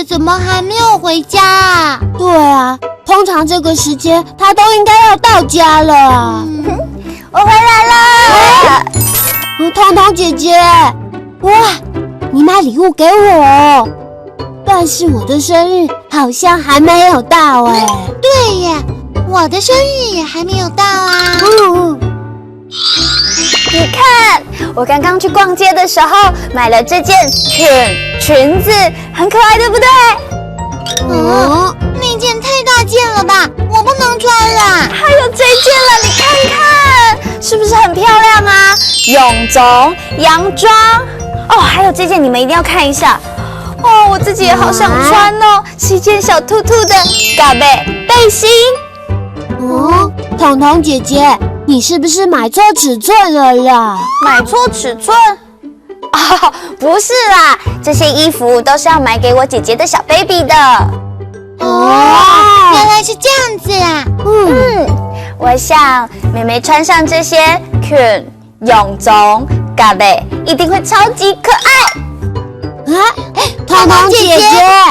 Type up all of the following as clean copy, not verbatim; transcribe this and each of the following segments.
姐怎么还没有回家啊？对啊，通常这个时间她都应该要到家了啊。我回来了。彤彤姐姐，哇，你买礼物给我哦，但是我的生日好像还没有到哎。对耶，我的生日也还没有到啊。你看，我刚刚去逛街的时候买了这件裙子，很可爱，对不对？那件太大件了吧，我不能穿啦。还有这件了，你看看，是不是很漂亮啊？臃肿洋装哦，还有这件你们一定要看一下哦，我自己也好想穿哦，是一件小兔兔的嘎贝背心。彤彤姐姐，你是不是买错尺寸了啦？买错尺寸？哦，不是啦，这些衣服都是要买给我姐姐的小 baby 的。原来是这样子啊。我想妹妹穿上这些裙、臃肿、嘎贝，一定会超级可爱。彤彤姐姐，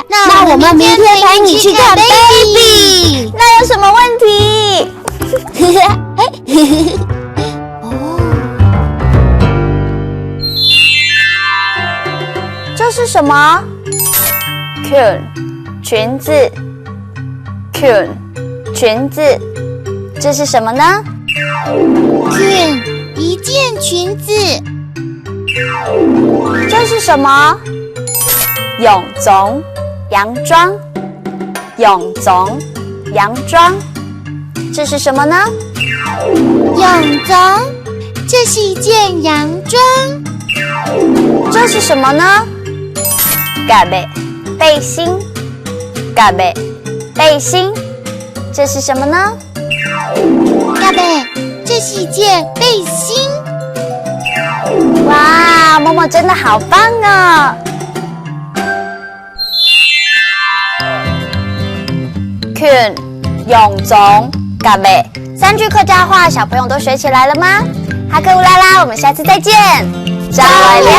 那我们明天陪你去看 baby。那有什么问题？这是什么？裙子，裙子，这是什么呢？一件裙子。这是什么？臃肿洋装，臃肿洋装，这是什么呢？臃肿，这是一件洋装。这是什么呢？嘎贝背心，嘎贝背心，这是什么呢？嘎贝，这是一件背心。哇，默默真的好棒哦！裙、臃肿、嘎贝，3句客家话，小朋友都学起来了吗？哈克乌拉拉，我们下次再见，再聊。